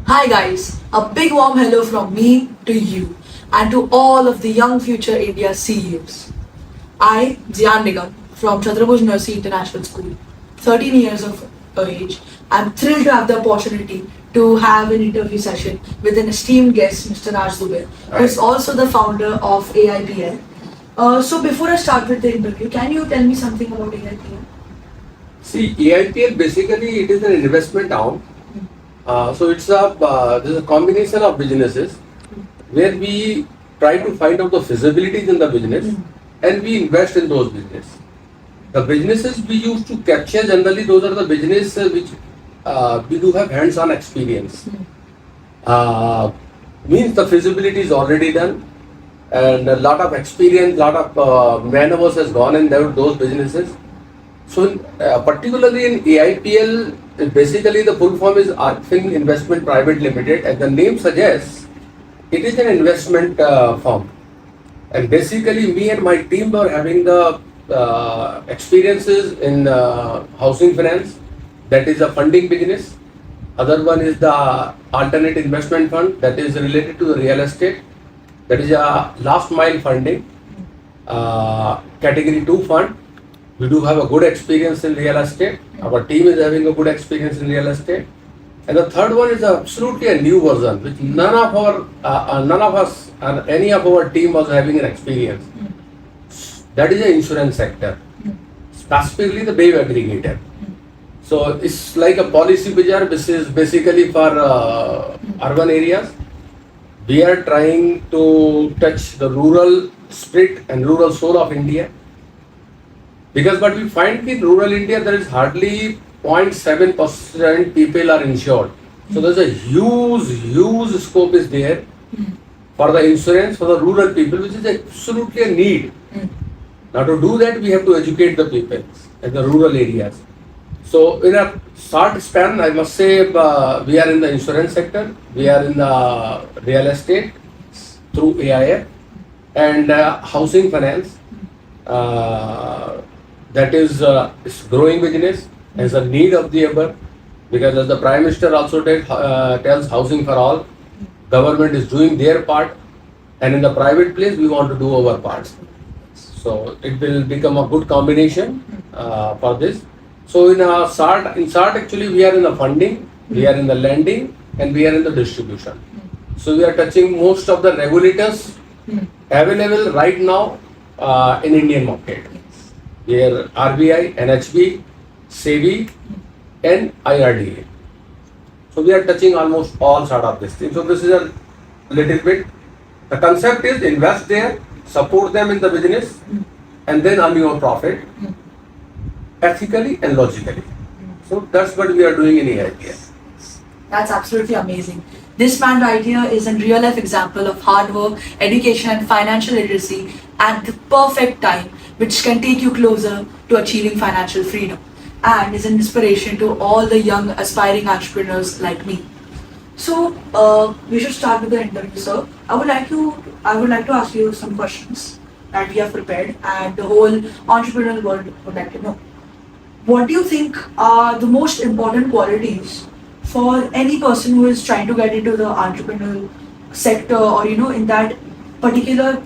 Hi guys, a big warm hello from me to you and to all of the young future India CEOs. I, Zyan Nigam from Chandrabhuj Nursery International School, 13 years of age, I'm thrilled to have the opportunity to have an interview session with an esteemed guest, Mr. Raj Dubey, who is also the founder of AIPL. So before I start with the interview, can you tell me something about AIPL? See, EIPL basically it is an investment arm. So it's there's a combination of businesses where we try to find out the feasibilities in the business and we invest in those business. The businesses we used to capture generally those are the businesses which we do have hands-on experience. Means the feasibility is already done and a lot of experience, lot of man-hours has gone in those businesses. So, particularly in AIPL, basically the full form is Arfin Investment Private Limited, and the name suggests it is an investment firm. And basically, me and my team are having the experiences in housing finance, that is a funding business. Other one is the alternate investment fund, that is related to the real estate. That is a last mile funding, category 2 fund. We do have a good experience in real estate. Our team is having a good experience in real estate. And the third one is absolutely a new version, which none of us, and any of our team was having an experience. That is the insurance sector, specifically the wave aggregator. So it's like a policy bazaar. This is basically for urban areas. We are trying to touch the rural spirit and rural soul of India. Because what we find in rural India, there is hardly 0.7% people are insured. So there's a huge scope is there for the insurance for the rural people, which is absolutely a need. Now to do that, we have to educate the people in the rural areas. So in a short span, I must say we are in the insurance sector, we are in the real estate through AIF and housing finance. That is growing business as a need of the hour, because as the Prime Minister also tells housing for all, government is doing their part, and in the private place we want to do our parts. So it will become a good combination for this. So in short actually we are in the funding, we are in the lending, and we are in the distribution. So we are touching most of the regulators available right now in Indian market. Here RBI, NHB, SEBI and IRDA. So we are touching almost all sort of this thing. So this is a little bit. The concept is invest there, support them in the business, and then earn your profit ethically and logically. So that's what we are doing in AIPS. That's absolutely amazing. This man right here is a real life example of hard work, education, and financial literacy at the perfect time, which can take you closer to achieving financial freedom and is an inspiration to all the young aspiring entrepreneurs like me. So we should start with the interview, sir. I would like to ask you some questions that we have prepared, and the whole entrepreneurial world would like to know. What do you think are the most important qualities for any person who is trying to get into the entrepreneurial sector, or in that particular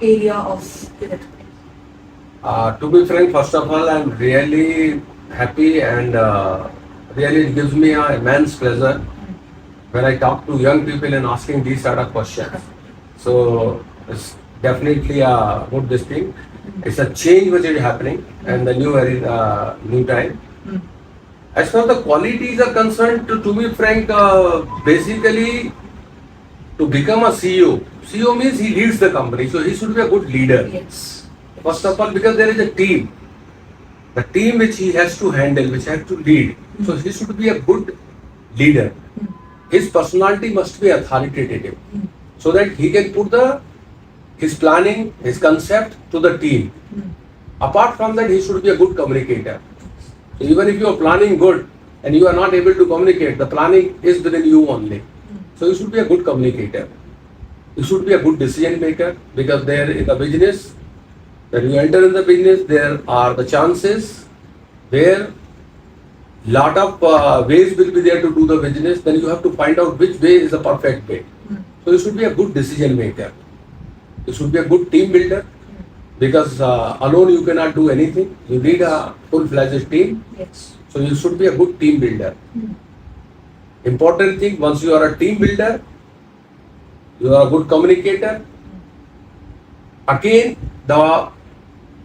area of electronics? To be frank, first of all, I'm really happy and really it gives me an immense pleasure when I talk to young people and asking these sort of questions. So it's definitely a good this thing. It's a change which is happening and the new time. As far as the qualities are concerned, to be frank, basically to become a CEO means he leads the company, so he should be a good leader. Yes. First of all, because there is a team, the team which he has to handle, which has to lead. So he should be a good leader. His personality must be authoritative, so that he can put his planning, his concept to the team. Apart from that, he should be a good communicator. So even if you are planning good and you are not able to communicate, the planning is within you only. So you should be a good communicator. You should be a good decision maker, because there in the business, when you enter in the business, there are the chances where Lot of ways will be there to do the business. Then you have to find out which way is the perfect way. So you should be a good decision maker. You should be a good team builder, because alone you cannot do anything. You need a full-fledged team. Yes. So you should be a good team builder. Important thing, once you are a team builder, you are a good communicator. Again, the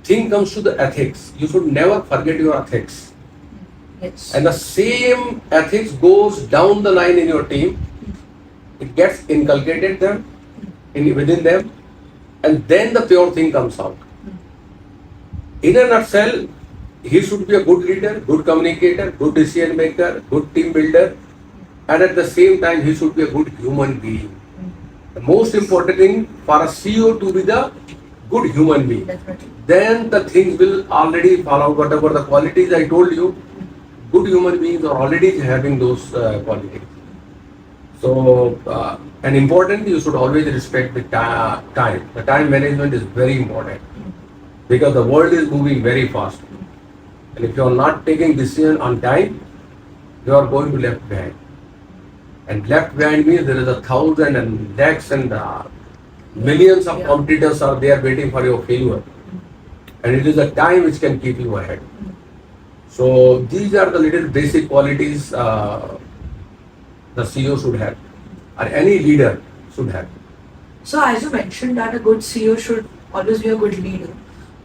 thing comes to the ethics. You should never forget your ethics. Yes. And the same ethics goes down the line in your team. It gets inculcated within them, and then the pure thing comes out. In a nutshell, he should be a good leader, good communicator, good decision maker, good team builder, and at the same time he should be a good human being. The most important thing for a CEO to be the good human being. Definitely. Then the things will already follow. Whatever the qualities I told you, good human beings are already having those qualities. So, and important, you should always respect the time. The time management is very important, because the world is moving very fast. And if you are not taking decision on time, you are going to left behind. And left behind means there is 1,000 and lakhs and millions of competitors are there waiting for your failure. And it is the time which can keep you ahead. So these are the little basic qualities the CEO should have, or any leader should have. So as you mentioned that a good CEO should always be a good leader.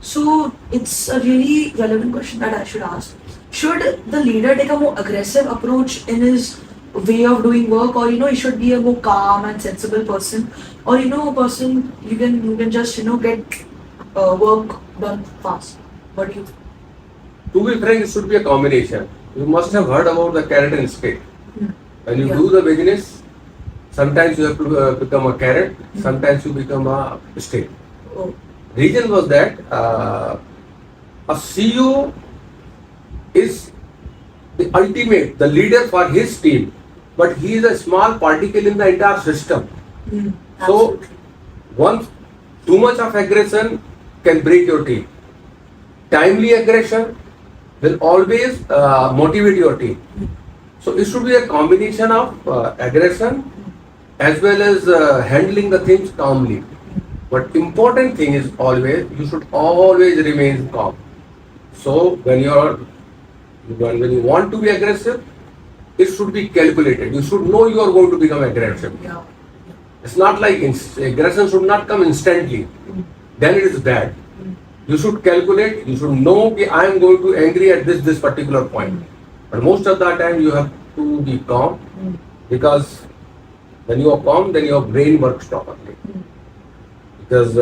So it's a really relevant question that I should ask. Should the leader take a more aggressive approach in his way of doing work, or he should be a more calm and sensible person, or a person you can just get work done fast? What do you think? To be frank, it should be a combination. You must have heard about the carrot and stick. When you do the business, sometimes you have to become a carrot, sometimes you become a stick. Oh. Reason was that a CEO is the ultimate, the leader for his team, but he is a small particle in the entire system. So, once too much of aggression can break your team. Timely aggression will always motivate your team. So it should be a combination of aggression as well as handling the things calmly. But important thing is always, you should always remain calm. So when you want to be aggressive, it should be calculated. You should know you are going to become aggressive. Yeah. It's not like aggression should not come instantly. Then it is bad. You should calculate. You should know that I am going to angry at this particular point. But most of the time you have to be calm, because when you are calm, then your brain works properly. Because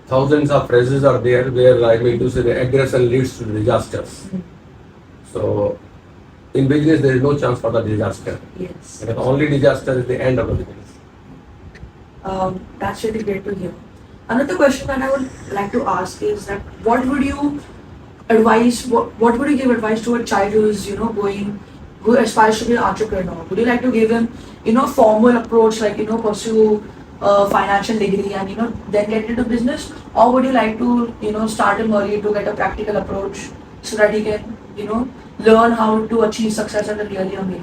thousands of phrases are there where I mean to say the aggression leads to disasters. So in business there is no chance for the disaster. Yes. The only disaster is the end of the business. That's really great to hear. Another question that I would like to ask is that what would you advise? What would you give advice to a child who is who aspires to be an entrepreneur? Would you like to give him a formal approach, like pursue a financial degree and then get into business, or would you like to start him early to get a practical approach so that he can learn how to achieve success at a really young age?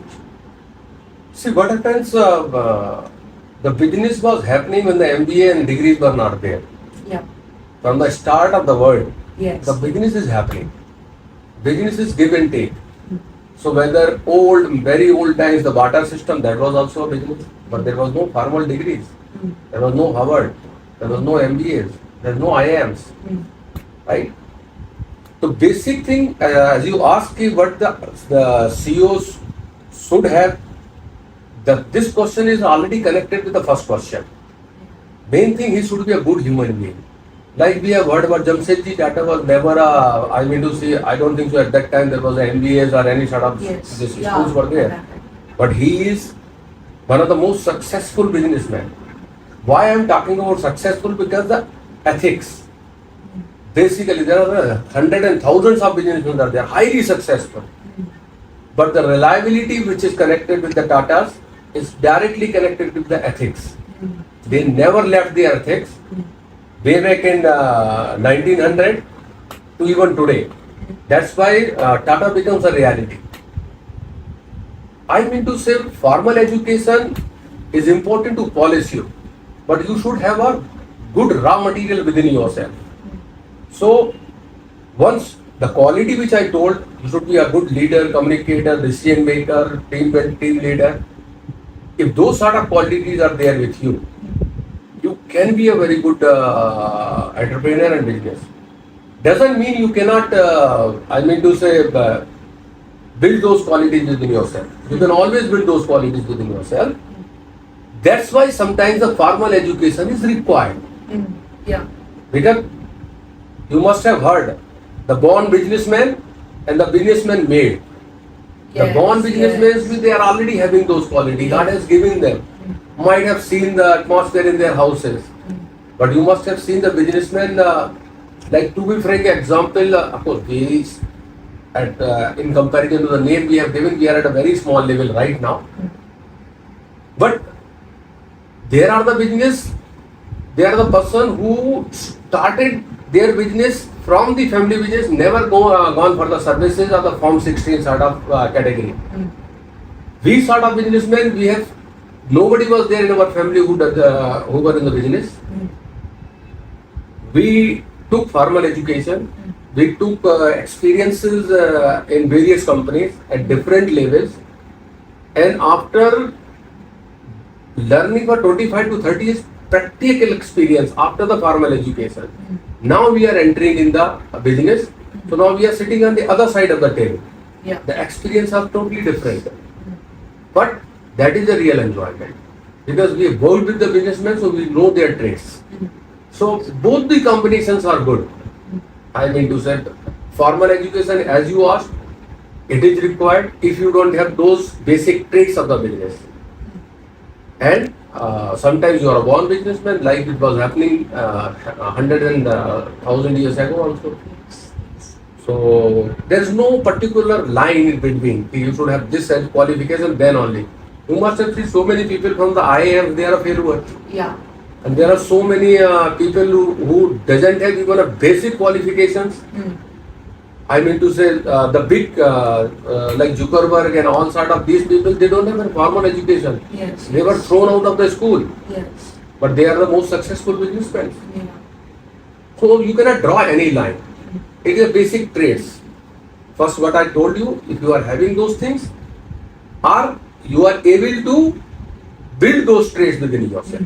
See what happens. The business was happening when the MBA and degrees were not there. Yeah. From the start of the world, Yes. the business is happening. Business is give and take. So whether very old times, the barter system, that was also a business, but there was no formal degrees. There was no Harvard. There was no MBAs. There was no IIMs. Right? The basic thing, as you ask, what the CEOs should have, this question is already connected with the first question. Main thing, he should be a good human being. Like we have heard about Jamsetji Tata was never I mean to say, I don't think so at that time there was MBAs or any sort of these schools were there. But he is one of the most successful businessmen. Why I am talking about successful? Because the ethics. Basically, there are hundreds and thousands of businessmen that they are highly successful. But the reliability which is connected with the Tatas is directly connected with the ethics. They never left their ethics. Way back in 1900 to even today. That's why Tata becomes a reality. I mean to say, formal education is important to polish you, but you should have a good raw material within yourself. So, once the quality which I told, you should be a good leader, communicator, decision maker, team leader. If those sort of qualities are there with you, you can be a very good entrepreneur and business. Doesn't mean you cannot, I mean to say, build those qualities within yourself. You can always build those qualities within yourself. That's why sometimes the formal education is required. Yeah. Because you must have heard the born businessman and the businessman made. The Yes, born businessmen, yes. they are already having those qualities. God has given them. Might have seen the atmosphere in their houses. But you must have seen the businessmen, like to be frank example, of course, we in comparison to the name we have given, we are at a very small level right now. But there are the business, they are the person who started their business from the family business, never gone for the services or the Form 16 sort of category. We sort of businessmen, we have, nobody was there in our family who were in the business. We took formal education, we took experiences in various companies at different levels, and after learning for 25 to 30 years practical experience after the formal education, now we are entering in the business. So now we are sitting on the other side of the table. Yeah. The experience are totally different, but that is the real enjoyment because we work with the businessmen, so we know their traits. So both the combinations are good. I mean to say, formal education, as you asked, it is required if you don't have those basic traits of the business. And sometimes you are a born businessman, like it was happening 100 and 1000 years ago also. So there is no particular line in between. You should have this as qualification, then only. You must have seen so many people from the IIM, they are a failure. Yeah. And there are so many people who doesn't have even a basic qualifications. I mean to say, the big like Zuckerberg and all sort of these people, they don't have a formal education. Yes. They were thrown out of the school, Yes. but they are the most successful businessmen. Yeah. So you cannot draw any line. It is a basic traits. First, what I told you, if you are having those things, or you are able to build those traits within yourself.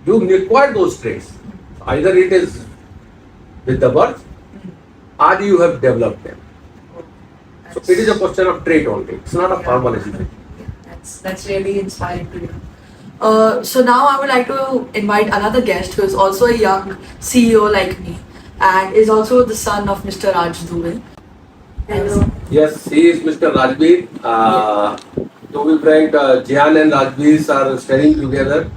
You require those traits. Either it is with the birth, or you have developed them. So it is a question of trait only. It's not a formal education. That's really inspiring to hear. So now I would like to invite another guest who is also a young CEO like me and is also the son of Mr. Raj Dubey. Hello. Yes, he is Mr. Rajbir. To be frank, Zyan and Rajbir are studying together.